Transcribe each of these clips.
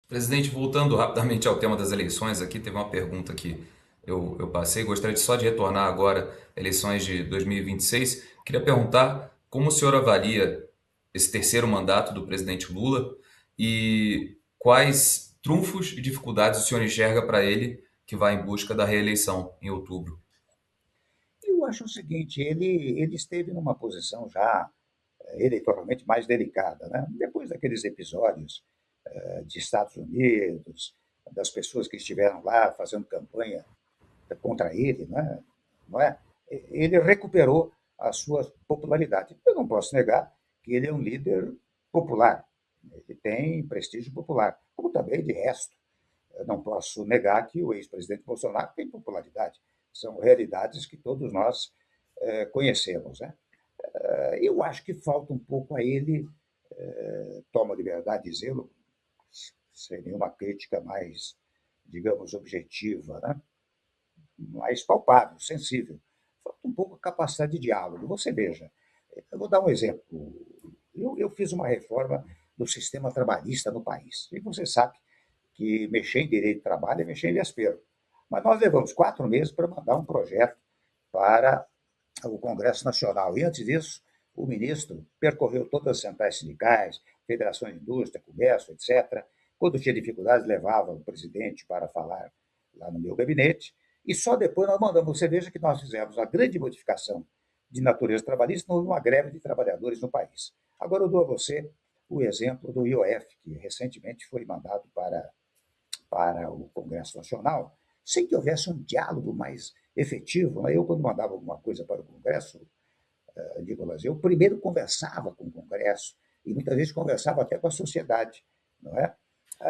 Presidente, voltando rapidamente ao tema das eleições, aqui teve uma pergunta que eu passei, gostaria só de retornar agora, eleições de 2026. Queria perguntar como o senhor avalia esse terceiro mandato do presidente Lula e quais trunfos e dificuldades o senhor enxerga para ele que vai em busca da reeleição em outubro. Eu acho o seguinte, ele esteve numa posição já eleitoralmente mais delicada, né? Depois daqueles episódios de Estados Unidos, das pessoas que estiveram lá fazendo campanha contra ele, né? Não é? Ele recuperou a sua popularidade. Eu não posso negar que ele é um líder popular, ele tem prestígio popular, como também de resto. Eu não posso negar que o ex-presidente Bolsonaro tem popularidade. São realidades que todos nós conhecemos. Né? Eu acho que falta um pouco a ele, tomo a liberdade de dizê-lo, sem nenhuma crítica mais, digamos, objetiva, né? Mais palpável, sensível. Falta um pouco a capacidade de diálogo. Você veja, eu vou dar um exemplo. Eu fiz uma reforma do sistema trabalhista no país. E você sabe que mexer em direito de trabalho é mexer em vespeiro. Mas nós levamos 4 meses para mandar um projeto para o Congresso Nacional. E antes disso, o ministro percorreu todas as centrais sindicais, federações de indústria, comércio, etc. Quando tinha dificuldades, levava o presidente para falar lá no meu gabinete. E só depois nós mandamos. Você veja que nós fizemos uma grande modificação de natureza trabalhista, não houve uma greve de trabalhadores no país. Agora eu dou a você o exemplo do IOF, que recentemente foi mandado para o Congresso Nacional, sem que houvesse um diálogo mais efetivo. Né? Eu, quando mandava alguma coisa para o Congresso, Nicolas, eu primeiro conversava com o Congresso e muitas vezes conversava até com a sociedade. Não é?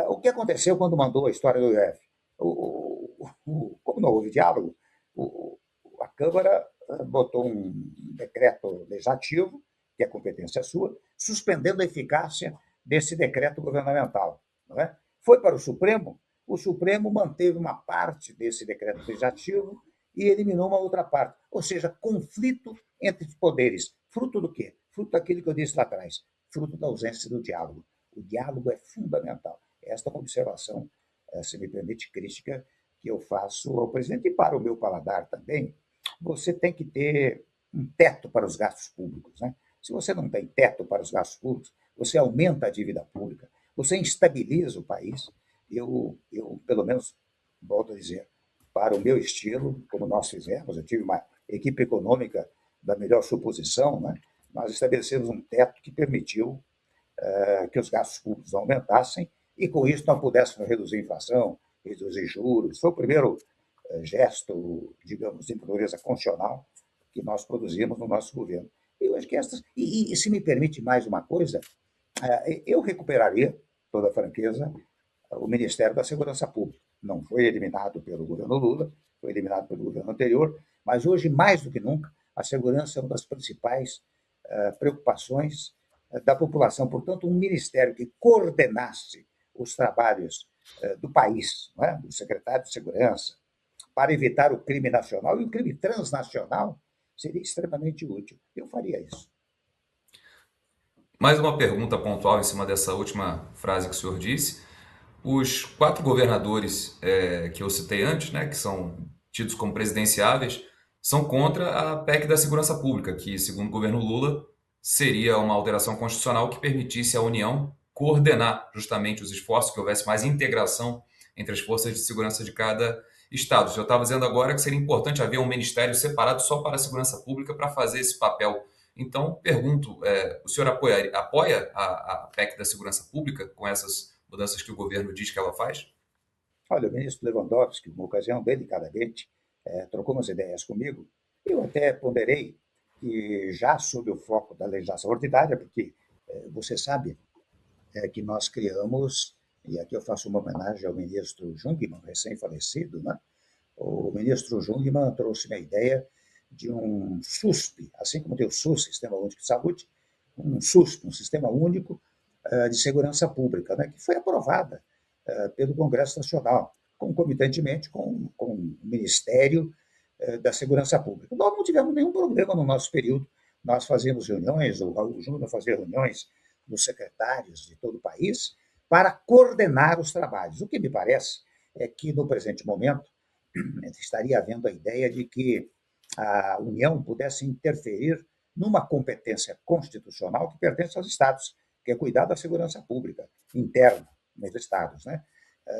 O que aconteceu quando mandou a história do IOF? Como não houve diálogo, a Câmara botou um decreto legislativo, que é competência sua, suspendendo a eficácia desse decreto governamental. Não é? Foi para o Supremo manteve uma parte desse decreto legislativo e eliminou uma outra parte. Ou seja, conflito entre os poderes. Fruto do quê? Fruto daquilo que eu disse lá atrás, fruto da ausência do diálogo. O diálogo é fundamental. Esta é uma observação, se me permite, crítica, que eu faço ao presidente e para o meu paladar também. Você tem que ter um teto para os gastos públicos. Né? Se você não tem teto para os gastos públicos, você aumenta a dívida pública, você instabiliza o país. Pelo menos, volto a dizer, para o meu estilo, como nós fizemos, eu tive uma equipe econômica da melhor suposição, né? Nós estabelecemos um teto que permitiu que os gastos públicos aumentassem e, com isso, nós pudéssemos reduzir a inflação, reduzir juros. Foi o primeiro gesto, digamos, de natureza constitucional que nós produzimos no nosso governo. Eu acho que estas. E se me permite mais uma coisa, eu recuperaria, toda a franqueza, o Ministério da Segurança Pública. Não foi eliminado pelo governo Lula, foi eliminado pelo governo anterior, mas hoje, mais do que nunca, a segurança é uma das principais preocupações da população. Portanto, um ministério que coordenasse os trabalhos do país, não é? Do secretário de Segurança, para evitar o crime nacional e o crime transnacional, seria extremamente útil. Eu faria isso. Mais uma pergunta pontual em cima dessa última frase que o senhor disse. Os quatro governadores que eu citei antes, né, que são tidos como presidenciáveis, são contra a PEC da Segurança Pública, que, segundo o governo Lula, seria uma alteração constitucional que permitisse à União coordenar justamente os esforços, que houvesse mais integração entre as forças de segurança de cada estado. Eu estava dizendo agora que seria importante haver um ministério separado só para a segurança pública para fazer esse papel. Então, pergunto, o senhor apoia a PEC da Segurança Pública com essas mudanças que o governo diz que ela faz? Olha, o ministro Lewandowski, numa ocasião, delicadamente, trocou umas ideias comigo. Eu até ponderei que, já sob o foco da legislação ordinária, porque você sabe que nós criamos, e aqui eu faço uma homenagem ao ministro Jungmann, recém-falecido, né? O ministro Jungmann trouxe uma ideia de um SUSP, assim como tem o SUS, Sistema Único de Saúde, um SUSP, um Sistema Único de Segurança Pública, né, que foi aprovada pelo Congresso Nacional, concomitantemente com o Ministério da Segurança Pública. Nós não tivemos nenhum problema no nosso período, nós fazíamos reuniões, o Raul Júnior fazia reuniões dos secretários de todo o país, para coordenar os trabalhos. O que me parece é que, no presente momento, estaria havendo a ideia de que a União pudesse interferir numa competência constitucional que pertence aos Estados, que é cuidar da segurança pública interna nos Estados. Né?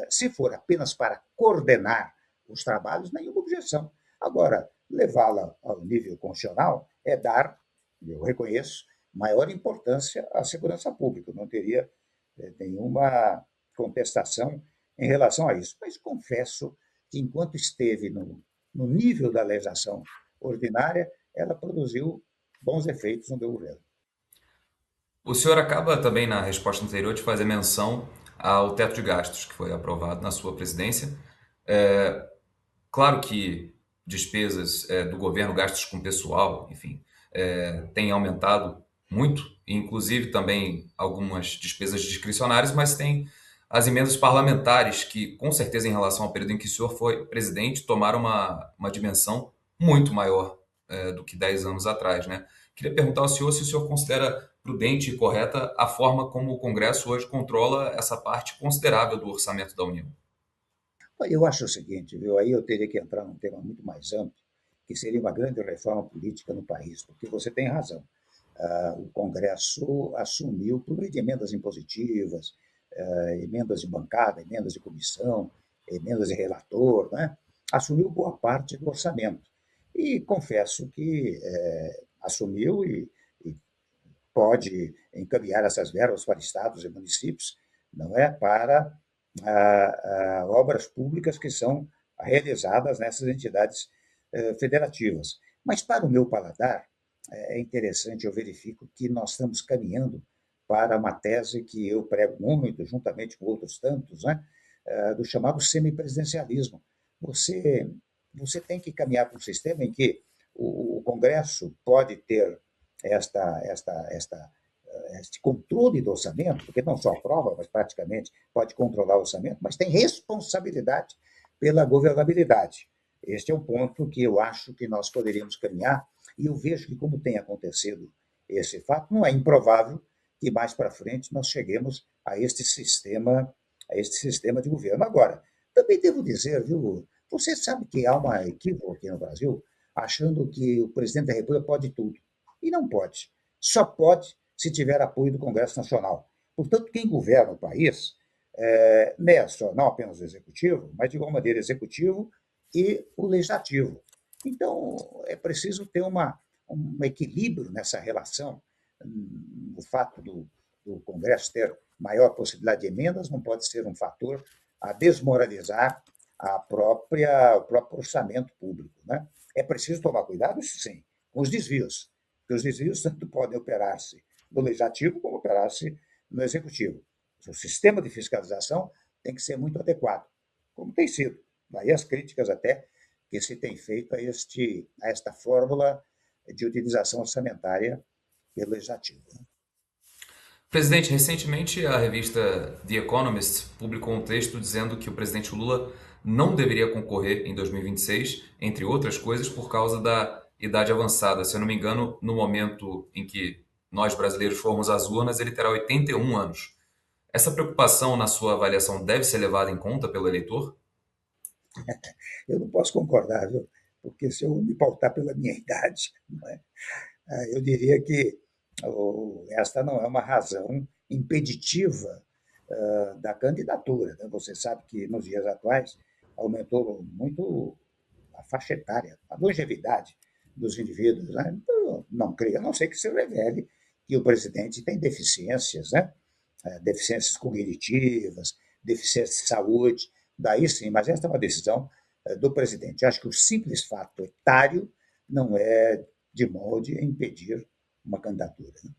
Se for apenas para coordenar os trabalhos, nenhuma objeção. Agora, levá-la ao nível constitucional é dar, eu reconheço, maior importância à segurança pública. Eu não teria nenhuma contestação em relação a isso. Mas confesso que, enquanto esteve no nível da legislação ordinária, ela produziu bons efeitos no meu governo. O senhor acaba também, na resposta anterior, de fazer menção ao teto de gastos que foi aprovado na sua presidência. Claro que despesas do governo, gastos com pessoal, enfim, têm aumentado muito, inclusive também algumas despesas discricionárias, mas tem as emendas parlamentares que, com certeza, em relação ao período em que o senhor foi presidente, tomaram uma dimensão muito maior do que 10 anos atrás, né? Queria perguntar ao senhor se o senhor considera prudente e correta a forma como o Congresso hoje controla essa parte considerável do orçamento da União. Eu acho o seguinte, viu? Aí eu teria que entrar num tema muito mais amplo, que seria uma grande reforma política no país, porque você tem razão. O Congresso assumiu, por meio de emendas impositivas, emendas de bancada, emendas de comissão, emendas de relator, né? Assumiu boa parte do orçamento. E confesso que assumiu e pode encaminhar essas verbas para estados e municípios, não é, para obras públicas que são realizadas nessas entidades federativas. Mas, para o meu paladar, é interessante, eu verifico que nós estamos caminhando para uma tese que eu prego muito, juntamente com outros tantos, né, do chamado semipresidencialismo. Você, você tem que caminhar para um sistema em que o Congresso pode ter este controle do orçamento, porque não só aprova, mas praticamente pode controlar o orçamento, mas tem responsabilidade pela governabilidade. Este é um ponto que eu acho que nós poderíamos caminhar, e eu vejo que, como tem acontecido esse fato, não é improvável que mais para frente nós cheguemos a este sistema de governo. Agora, também devo dizer, viu, você sabe que há uma equívoco aqui no Brasil, achando que o presidente da República pode tudo. E não pode. Só pode se tiver apoio do Congresso Nacional. Portanto, quem governa o país não é só, não apenas o executivo, mas de igual maneira executivo e o legislativo. Então, é preciso ter um equilíbrio nessa relação. O fato do Congresso ter maior possibilidade de emendas não pode ser um fator a desmoralizar o próprio orçamento público. Né? É preciso tomar cuidado, isso sim, com os desvios, porque os desvios tanto podem operar-se no legislativo como operar-se no executivo. O sistema de fiscalização tem que ser muito adequado, como tem sido. Daí as críticas até que se tem feito a esta fórmula de utilização orçamentária pelo legislativo. Né? Presidente, recentemente a revista The Economist publicou um texto dizendo que o presidente Lula não deveria concorrer em 2026, entre outras coisas, por causa da idade avançada. Se eu não me engano, no momento em que nós brasileiros formos às urnas, ele terá 81 anos. Essa preocupação, na sua avaliação, deve ser levada em conta pelo eleitor? Eu não posso concordar, viu? Porque se eu me pautar pela minha idade, não é? Eu diria que esta não é uma razão impeditiva da candidatura. Né? Você sabe que nos dias atuais aumentou muito a faixa etária, a longevidade dos indivíduos. Né? Então, não creio, a não ser que se revele que o presidente tem deficiências, né? Deficiências cognitivas, deficiências de saúde, daí sim, mas esta é uma decisão do presidente. Acho que o simples fato etário não é de molde a impedir uma candidatura. Né?